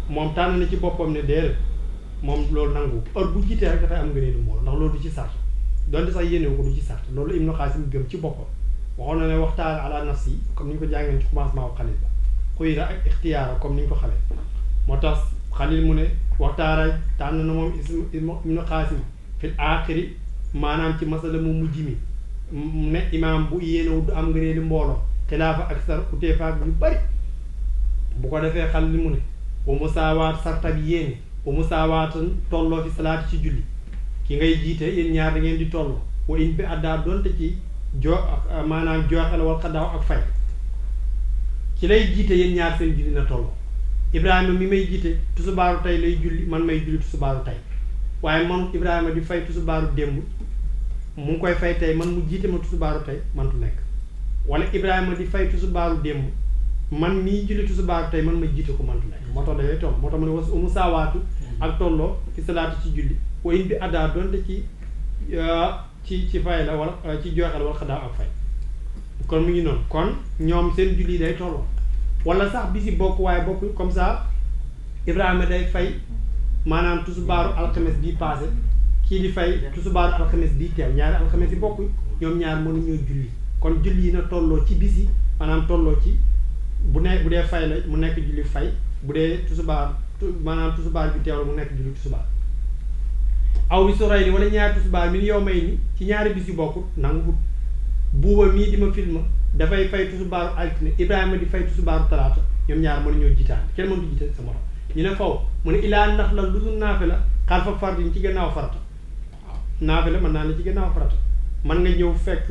moom tànn na ci boppam ne déedéet moom loolu nangu heure bu jiitee rek dafay am ngëneelu mbooloo ndax loolu du ci sart donte sax yéenewu ko du ci sart loolu ibnu xaasim gëm ci boppam waxoon na ne waxtaara ala nafsi comme ni ñu ko jàngeen ci commencement xalil ba xuyra ak ixtiyaara comme ni ñu ko xamee moo tax xalil mu ne waxtaara tànn na moom ibnu xaasim fil aaxiri maanaam ci masala mu mujj mi ne imaam bu yéenewu du am ngëneelu mbooloo xilaafa ak sar utee faak yu bari bu ko defee xal li mu ne wa musaawaat sarta bi yéene wa musaawaatan tolloo fi salaati ci julli ki ngay jiite yéen ñaar da ngeen di tolloo wa in bi addaa doonte ci maanaam jooxe la wal xadaaw ak fay ci lay jiite yéen ñaar seen julli na tolloo Ibrahima mi may jiite tusubaaru tey lay julli man may julli tusubaaru tey waaye man Ibrahima di fay tusubaaru démb mu ngi koy fay tey man mu jiite ma tusubaaru tey mantu nekk wala Ibrahima di fay tusubaaru démb man mii julli tusubaaru tey man ma jiite ko mantu nekk moo tax dafay toll moo tax mu ne was umu saawaatu ak tolloo fi salaatu ci julli wa in bi addaa doonte ci fay la wala ci joxe la wala xadaaw ak fay kon mu ngi noonu kon ñoom seen julli day tolloo wala sax bi si bokk waaye bokk comme ça Ibrahima day fay maanaam tusubaaru alxames bii passé kii di fay tusubaaru alxames bii teew ñaari alxames yi bokk ñoom ñaar mënuñoo julli kon julli yi na tolloo ci bis yi maanaam tolloo ci bu dee fay la mu nekk julli fay bu dee maanaam tusubaar bi teew la mu nekk julli tusubaar aw bi su rey ni wala ñaari tusubaar mi ni yow may ni ci ñaari bis yu bokkut nangu buuba mii di ma film dafay fay tusubaaru altine Ibrahima di fay tusubaaru talaata ñoom ñaar mënuñoo jiitaan kenn mënut jiite sa morom ñu ne faw mu ne ilaa ndax la lu dul naafe la xalfa fardin ci gannaaw farata waaw naafe la mën naa ne ci gannaaw farata man nga ñëw fekk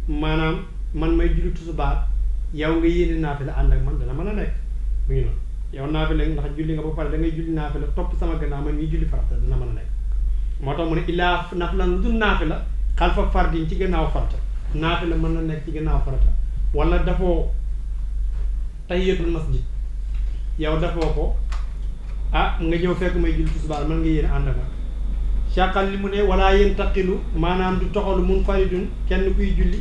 maanaam man may julli tusubaar yow nga yéene naafe la ànd ak man dana mën a nekk mu ngi noonu yow naafe la ndax julli nga ba pare da ngay julli naafe la topp sama gannaaw man mii julli farata dana mën a nekk moo tax mu ne illaa ndax lan lu dul naafe la xalfa fardin ci gannaaw farata naafe la mën na nekk ci gannaaw farata wala dafoo tahiyatul masjid yow dafoo ko nga ñëw fekk may julli tisbaar mën nga yéene ànd ak man caqal li mu ne wala yéen taqilu maanaam du toxalu mun faridun kenn kuy julli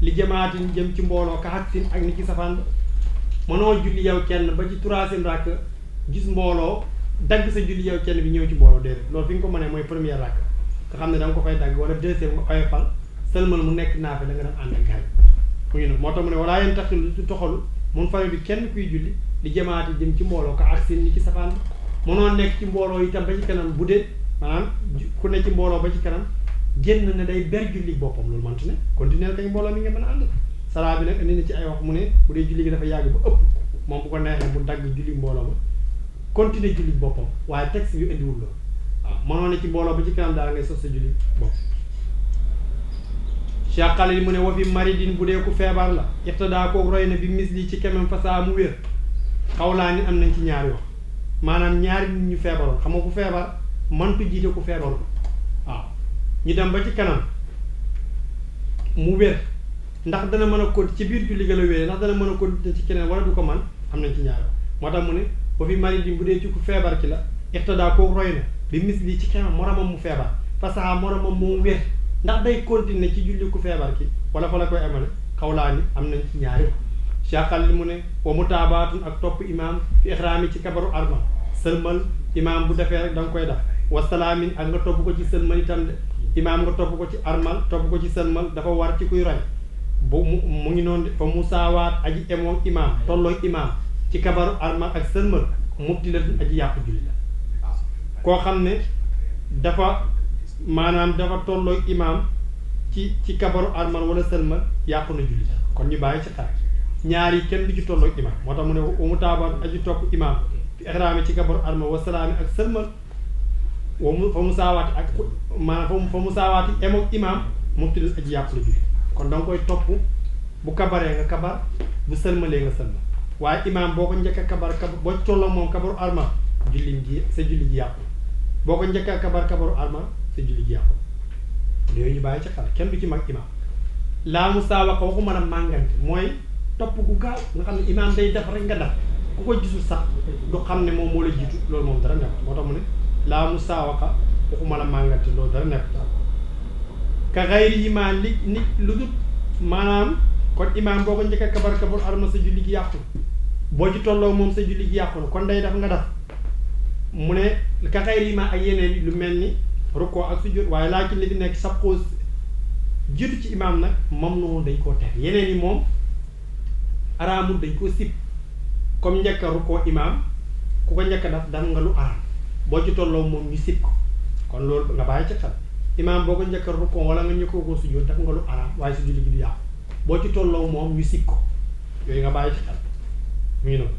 li jamaatin jëm ci mbooloo ka xaksin ak ni ci safaan ba mënoo julli yow kenn ba ci troisième rakk gis mbooloo dagg sa julli yow kenn bi ñëw ci mbooloo déedéet loolu fi nga ko mënee mooy première rakk nga xam ne da nga ko fay dagg wala deuxième nga koy fal sëlmal mu nekk naafe da nga dem ànd ak gaay mu ngi noonu moo tax mu ne walaa yéen taxilu du toxalu mun fari bi kenn kuy julli di jamaati jëm ci mbooloo ka ak seen ni ci safaan bi mënoo nekk ci mbooloo itam ba ci kanam bu dee maanaam ku ne ci mbooloo ba ci kanam génn ne day ber julli boppam loolu mantu ne continuer kañ mbooloo mi nga mën a ànd salaa bi nag indi na ci ay wax mu ne bu dee julli gi dafa yàgg ba ëpp moom bu ko neexee mu dagg julli mbooloo ma continuer julli boppam waaye texte yu indiwul loolu waaw mënoo ne ci mbooloo ba ci kanam daal ngay sos sa julli bopp Cheikh Khalil mu ne wa fi maridin bu dee ku feebar la iqtadaa kooku roy na bi misli ci kemam fasaa mu wér xawlaa ni am nañ ci ñaari wax maanaam ñaari nit ñu feebaroon xam nga ku feebar mantu jiite ku feebaroon waaw ñu dem ba ci kanam mu wér ndax dana mën a continuer ci biir julli ga la wéree ndax dana mën a continuer ci keneen wala du ko man am nañ ci ñaari wax moo tax mu ne wa fi maridin bu dee ci ku feebar ki la iqtadaa kooku roy na bi misli ci kemam moromam mu feebar fasaa moromam mu wér ndax day continuer ci julli ku feebar ki wala fa la koy amale xawlaa ni am nañ ci ñaari Cheikh li mu ne wa mutaabaatun ak topp imaam fi ixraami ci kabaru arma sëlmal imaam bu defee rek da nga koy def wasalaamin ak nga topp ko ci sëlmal itam de imaam nga topp ko ci armal topp ko ci sëlmal dafa war ci kuy roy bu mu ngi noonu de fa musaawaat aji emoom imaam tollooy imaam ci kabaru armal ak sëlmal mubti la dun aji yàqu julli la waaw koo xam ne dafa maanaam dafa tollooy imaam ci kabaru armal wala sëlmal yàqu na julli la kon ñu bàyyi ci xar ñaar yi kenn du ci tolloo imaam moo tax mu ne wa mu taabaat aji topp imaam fi ihraami ci kabaru arma wa salaami ak sëlmal fa mu saawaati ak maanaam fa mu saawaati emoog imaam mubtidil aji yàqu la julli kon da nga koy topp bu kabaree nga kabar bu sëlmalee nga sëlmal waaye imaam boo ko njëkk a kabar boo tolloo moom kabaru armal julli gi sa julli gi yàqu boo ko njëkk a kabaru armal sa julli gi yàqu yooyu ñu bàyyi ci xel kenn du ci mag imaam laa musaawaqa waxu mën a màngante mooy topp gu gaaw nga xam ne imaam day def rek nga def ku ko gisul sax du xam ne moom moo la jiitu loolu moom dara nekk moo tax mu ne laa musaawaqa waxu mën a màngante loolu dara nekk ka xayri imaam li nit lu dul maanaam kon imaam boo ko njëkk a kabaru armal sa julli gi yàqu boo ci tolloo moom sa julli gi yàqu na kon day def nga def mu ne ka xayri imaam ak yeneen lu mel ni rukkoo ak sujjóot waaye laa ci li fi nekk sab koo jiitu ci imaam nag moom noonu dañ koo tere yeneen yi moom araamul dañ koo sib comme njëkk a rukkoo imaam ku ko njëkk a def nga lu araam boo ci tolloo moom ñu sib ko kon loolu nga bàyyi ci xel imaam boo ko njëkk a rukkoo wala nga njëkkoo ko sujjóot def nga lu araam waaye su julli gi du yàqu boo ci tolloo moom ñu sib ko yooyu nga bàyyi ci xel mu ngi noonu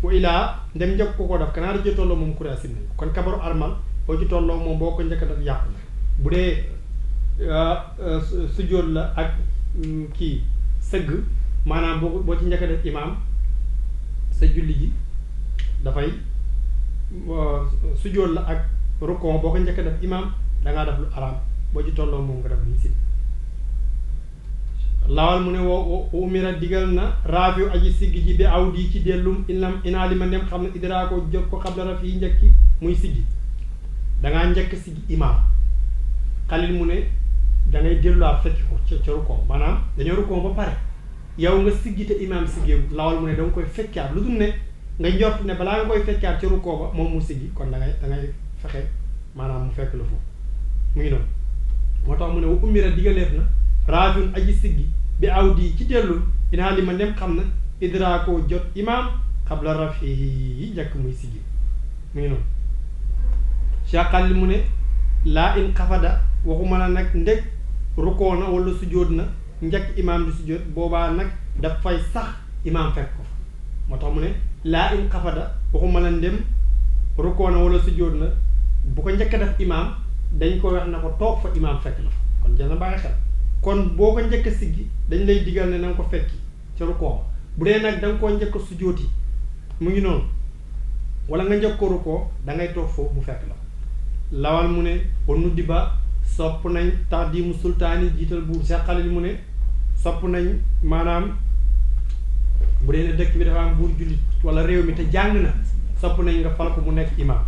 wa ilaa ndem njëkk ko def kanaa da ci tolloo moom kuréel sib nañ kon kabaru armal boo ci tolloo moom boo ko njëkk a def yàqu na bu dee sujjóot la ak kii sëgg maanaam boo ci njëkk a def imaam sa julli gi dafay sujjóot la ak rukkoo boo ko njëkk a def imaam dangaa def lu araam boo ci tolloo moom nga def luñ si lawal mu ne woo umira digal na raafiu aji siggi ji bi aw di ci dellum inaa li ma dem xam ne idraa ko jóg ko xabla raf yi njëkki muy siggi dangaa njëkk siggi imaam xalil mu ne dangay delluwaat fekki ko ca rukkoo maanaam dañoo rukkoo ba pare yow nga siggi te imaam siggeewu lawal mu ne danga koy fekkaat lu dul ne nga njort ne balaa nga koy fekkaat ca rukkoo ba moom mu siggi kon dangay fexe maanaam mu fekk la foofu mu ngi noonu moo tax mu ne wa umira digaleef na raafin aji siggi bi aw di ci dellul inaa li ma dem xam na idraakoo jot imaam xabla rafi yi njëkk muy siggi mu ngi noonu caqal li mu ne laa in xafada waxuma la nag ndeg rukkoo na wala sujjóot na njëkk imaam di sujjóot boobaa nag daf fay sax imaam fekk ko fa moo tax mu ne laa in xafada waxuma la ndem rukkoo na wala sujjóot na bu ko njëkk def imaam dañ ko wax na ko toog fa imaam fekk la fa kon jana bàyyi xel kon boo ko njëkk a siggi dañ lay digal ne na nga ko fekki ca rukkoo bu dee nag da nga koo njëkk a sujjóoti mu ngi noonu wala nga njëkk ko rukkoo da ngay toog foofu mu fekk la lawal mu ne wa nuddi ba sopp nañ taxdimu sultaani jiital buur Seex Xalil mu ne sopp nañ maanaam bu dee ne dëkk bi dafa am buur jullit wala réew mi te jàng na sopp nañ nga fal ko mu nekk imaam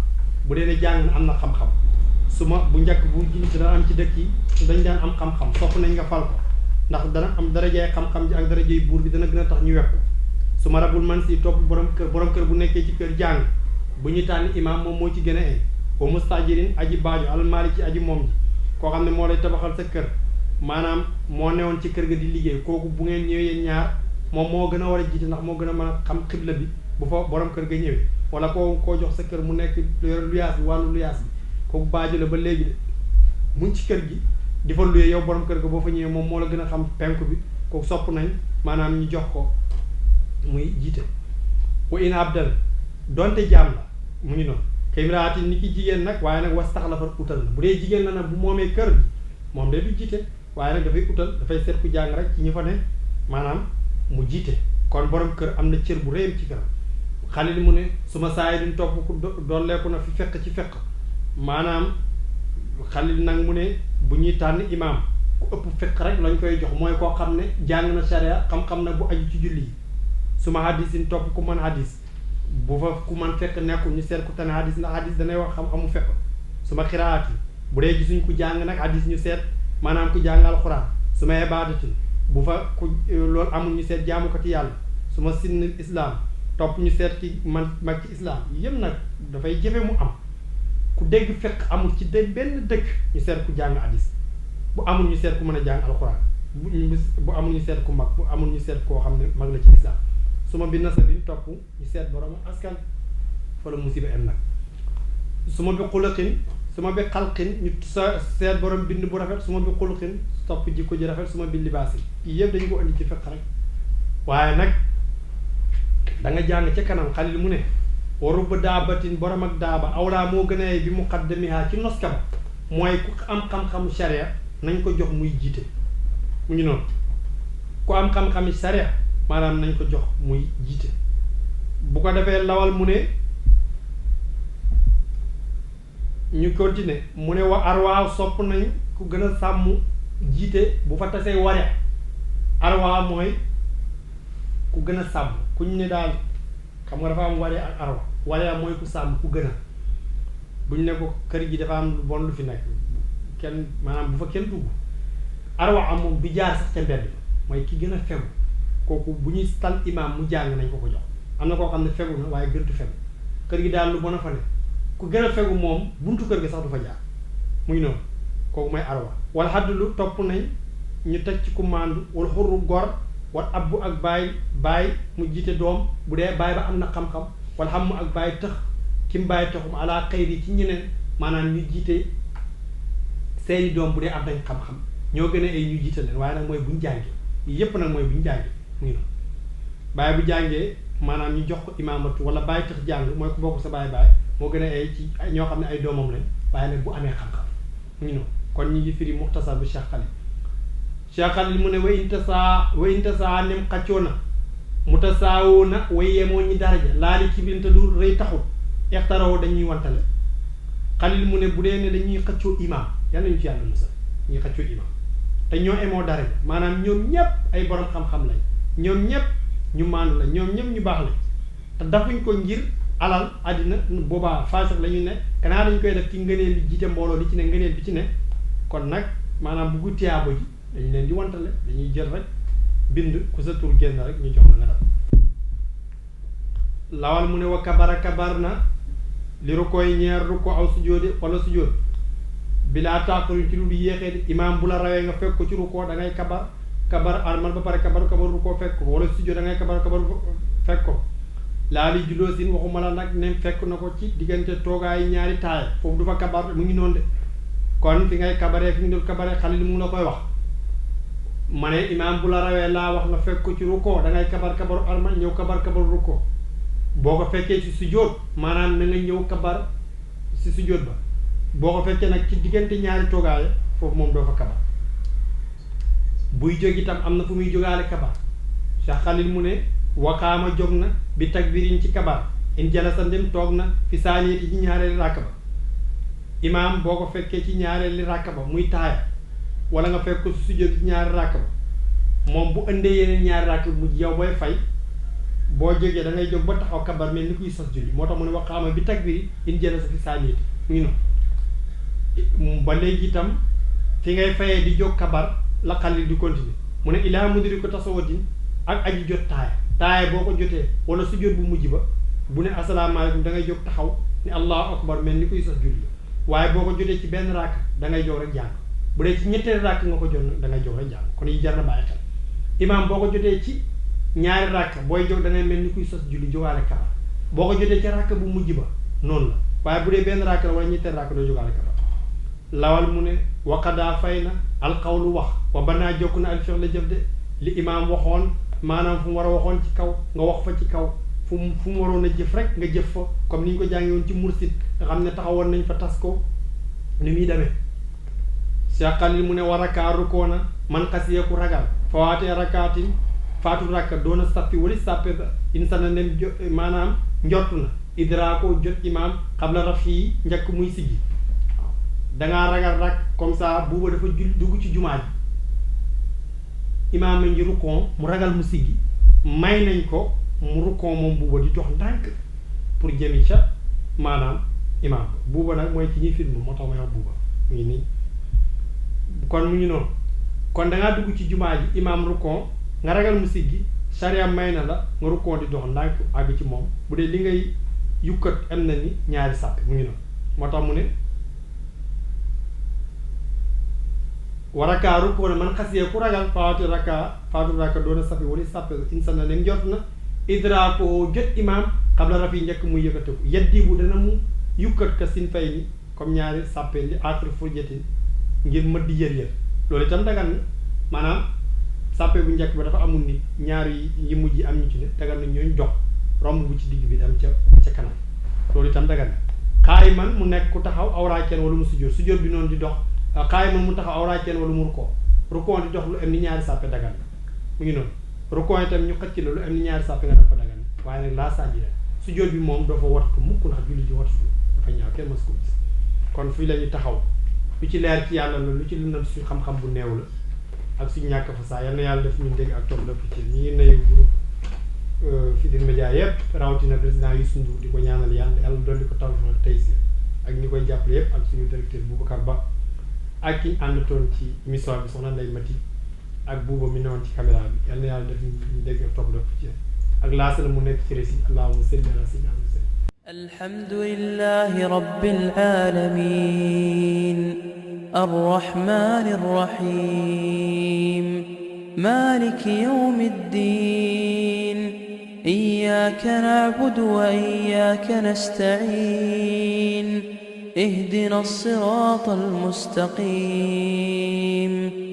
bu dee ne jàng na am na xam-xam su ma bu njëkk buur jullit dana am ci dëkk yi dañ daan am xam-xam sopp nañ nga fal ko ndax dana am darajay xam-xam ji ak darajay buur bi dana gën a tax ñu wekk ko su ma rabul man si topp borom kër bu nekkee ci kër jàng bu ñu tànn imaam moom moo ci gën a ay wa mustajirin aji baaju almaali ci aji moom ji koo xam ne moo lay tabaxal sa kër maanaam moo newoon ci kër ga di liggéey kooku bu ngeen ñëwee ñaar moom moo gën a war a jiite ndax moo gën a mën a xam xibla bi bu fa borom kër ga ñëwee wala koo jox sa kër mu nekk luyaas bi wàllu luyaas bi kooku baaju la ba léegi de mu ci kër gi di fa luyee yow borom kër ga boo fa ñëwee moom moo la gën a xam penku bi kooku sopp nañ maanaam ñu jox ko muy jiite wa in abdal donte jaam la mu ngi noonu kamiraati ni ki jigéen nag waaye nag was tax la fa utal na bu dee jigéen la nag bu moomee kër gi moom day du jiite waaye nag dafay utal dafay seet ku jàng rek ci ñi fa ne maanaam mu jiite kon borom kër am na cër bu réyam ci këram xalil mu ne su ma saay duñ topp ku dolleeku na fi fekk ci fekk maanaam xalil nag mu ne bu ñuy tànn imaam ku ëpp fekk rek lañ koy jox mooy koo xam ne jàng na sharia xam-xam na bu aju ci julli yi su ma hadisin topp ku mën hadis bu fa ku man fekk nekkul ñu seet ku tane hadis ndax hadis danay wax xam-xamu fekk su ma xiraat yi bu dee gisuñ ku jàng nag hadis ñu seet maanaam ku jàng alxuraan su ma ibaadatin bu fa ku loolu amul ñu seet jaamu ko ci yàlla su ma sinnil islaam topp ñu seet ki man mag ci islaam yëpp nag dafay jafe mu am ku dégg fekk amul ci benn dëkk ñu seet ku jàng hadis bu amul ñu seet ku mën a jàng alxuraan bu amul ñu seet ku mag bu amul ñu seet koo xam ne mag la ci islaam su ma bi nasabin topp ñu seet borom askan fa la musiba em nag su ma bi xulaqin su ma bi xalqin ñu sa seet borom bind bu rafet su ma bi xulqin topp jikko ji rafet su ma bi libaasin yii yëpp dañu ko indi ci fekk rek waaye nag da nga jàng ca kanam xalil mu ne waru ba daabatin borom ak daaba awlaa moo gën a bi muqaddamiha ci noska ba mooy ku am xam-xamu sharia nañ ko jox muy jiite mu ngi noonu ku am xam-xami sharia maanaam nañ ko jox muy jiite bu ko defee lawal mu ne ñu continuer mu ne wa arwaaw sopp nañ ku gën a sàmm jiite bu fa tasee ware arwaaw mooy ku gën a sàmm ku ñu ne daal xam nga dafa am ware ak arwa ware mooy ku sàmm ku gën a bu ñu ne ko kër gi dafa am lu bon lu fi nekk kenn maanaam bu fa kenn dugg arwa am moom bi jaar sax ca mbedd mooy ki gën a fegu kooku bu ñuy tal imaam mu jàng nañ ko jox am na koo xam ne fegu na waaye gëntu fegu kër gi daal lu bon a fa ne ku gën a fegu moom buntu kër gi sax du fa jaar muy noonu kooku mooy arwa wala xaddulu topp nañ ñu teg ci commande wala xurru gor wala abbu ak baay mu jiite doom bu dee baay ba am na xam-xam wala xam mu ak baay tëx ki mu bàyyi taxum ala xayri ci ñeneen maanaam ñu jiite seeni doom bu dee am nañ xam-xam ñoo gën a ay ñu jiite leen waaye nag mooy buñ jàngee yii yépp nag mooy buñ jàngee mu ngi noonu baay bu jàngee maanaam ñu jox ko imaamatu wala bàyyi tax jàng mooy ku bokk sa baay moo gën a ay ci ñoo xam ne ay doomam lañ waaye nag bu amee xam-xam mu ngi noonu kon ñu ngi firi muxtasar bu Cheikh Khalil mu ne wa intasaa nem xaccoo na mutasaawoo na way yemoo ñi daraja laali kibrinta lu rëy taxul ixtaraw dañuy wantale Khalil mu ne bu dee ne dañuy xëccoo imaam yàlla nañu ci yàlla musal ñuy xëccoo imaam te ñoo emoo daraja maanaam ñoom ñépp ay borom xam-xam lañ ñoom ñépp ñu maandu la ñoom ñépp ñu baax lañ te dafuñ ko ngir alal àddina boobaa faasix la ñu ne kanaa dañ koy def ci ngëneel li jiite mbooloo li ci ne ngëneel bi ci ne kon nag maanaam buggu tiyaabo ji dañu leen di wantale dañuy jël rek bind ku sa tur génn rek ñu jox la nga def lawal mu ne wa kabara kabar na li rukkooy ñeer rukkoo aw sujjóode wala sujjóot bilaa taaxuruñ ci lu di yéexee di imaam bu la rawee nga fekk ko ci rukkoo da ngay kabar armal ba pare kabar rukkoo fekk ko wala sujjóot da ngay kabar fekk ko laa li julloo sin waxuma la nag ne fekk na ko ci diggante toogaayi ñaari taaya foofu du fa kabar mu ngi noonu de kon fi ngay kabaree fi nga dul kabaree Xalil mu la koy wax ma ne imaam bu la rawee laa wax nga fekk ko ci rukkoo da ngay kabaru armal ñëw kabaru rukkoo boo ko fekkee ci sujjóot maanaam na nga ñëw kabar si sujjóot ba boo ko fekkee nag ci diggante ñaari toogaaya foofu moom doo fa kabar buy jóg itam am na fu muy jógaale kabar Cheikh Khalil mu ne wakaama jóg na bi takbirin ci kabar in jalasa ndem toog na fi saaniyati ci ñaareeli ràkk ba imaam boo ko fekkee ci ñaareeli ràkk ba muy taaya wala nga fekk ko su sujjóot ci ñaari ràkk ba moom bu ëndee yeneen ñaari ràkk bu mujj yow booy fay boo jógee da ngay jóg ba taxaw kabar mel ni kuy sos julli moo tax mu ne waqaama bi takbiri in jalasa fi saaniyati mu ngi noonu ba léegi itam fi ngay fayee di jóg kabar la Xalil di continuer mu ne ilaa mudiri ko tasawadin ak aji jot taaya boo ko jotee wala sujjóot bu mujj ba bu ne asalaamaaleykum da ngay jóg taxaw ne allahu akbar mel ni kuy sos julli waaye boo ko jotee ci benn ràkk da ngay jóg rek jàng bu dee ci ñetteelu ràkk nga ko jot da ngay jóg rek jàng kon yi jar na bàyyi xel imaam boo ko jotee ci ñaari ràkk booy jóg da ngay mel ni kuy sos julli jógaale kabar boo ko jotee ci ràkk bu mujj ba noonu la waaye bu dee benn ràkk la wala ñetteelu ràkk doo jógaale kabar lawal mu ne waqadaa fay na alqawlu wax wa banaa jokk na alfi'l la jëf de li imaam waxoon maanaam fu mu war a waxoon ci kaw nga wax fa ci kaw fu mu waroon a jëf rek nga jëf fa comme ni ñu ko jàngee woon ci mursid nga xam ne taxawoon nañ fa tas ko ni muy demee Cheikh Khalil mu ne war a kaaru koona man xasiyeeku ragal fawaatee rakaatin faatu rakka doona sappi wali sàppe ba insana nem maanaam njortu na idraako jot imaam xabla raf yi njëkk muy siggi waaw dangaa ragal rak comme ça buuba dafa dugg ci jumaa ji imaam a ngi rukkoon mu ragal mu siggi may nañ ko mu rukkoon moom buuba di dox ndànk pour jëmi ca maanaam imaam buuba nag mooy ci ñuy film moo tax may wax buuba mu ngi nii kon mu ngi noonu kon dangaa dugg ci jumaa ji imaam rukkoon nga ragal mu siggi sariya may na la nga rukkoon di dox ndànk àgg ci moom bu dee li ngay yukkat am na ni ñaari sàppe mu ngi noonu moo tax mu ne war a kaa rukkoo na man xasiyee ku ragal faatu raka doona safi wala sàppe insan na leen jot na idraako jot imaam xabla raf yi njëkk muy yëkkateku yeddi bu dana mu yukkat ka sin fay ni comme ñaari sàppe li aaxir furjatin ngir mëdd yër loolu itam dagan na maanaam sàppe bu njëkk ba dafa amul nit ñaari yi mujj yi am ñu ci ne dagan na ñooñ jox romb bu ci digg bi dem ca kanam loolu itam dagan na xaay man mu nekk ku taxaw awraakeen wala mu sujjóot bi noonu di dox xaay man mu taxaw awraakeen wala mu rukkoo di dox lu am ni ñaari sàppe dagan na mu ngi noonu rukkoo itam ñu xëcc la lu am ni ñaari sàppe nga dafa dagan na waaye nag laa sajida sujjóot bi moom doo fa wattu mukk ndax julli ji wattu dafa ñaaw kenn mës ko gis kon fii la ñu taxaw lu ci leer ci yàlla la lu ci lëndëm suñu xam-xam bu néew la ak suñu ñàkk fa saa yal na yàlla def ñu dégg ak topp lépp ci ñi ngi nuyu groupe Futurs Médias yëpp rawatina président Youssou Ndour di ko ñaanal yàlla dolli ko tawfeex tey si ak ñi koy jàppale yëpp ak suñu directeur Boubacar Ba ak ki ñu àndatoon ci émission bi soxna Ndeye Mati ak buuba mi newoon ci caméra bi yal na yàlla def ñu dégg ak topp lépp ci ak laasana mu nekk ci récit allahumma salli ala sayyidina Muhammad. الحمد لله رب العالمين الرحمن الرحيم مالك يوم الدين إياك نعبد وإياك نستعين اهدنا الصراط المستقيم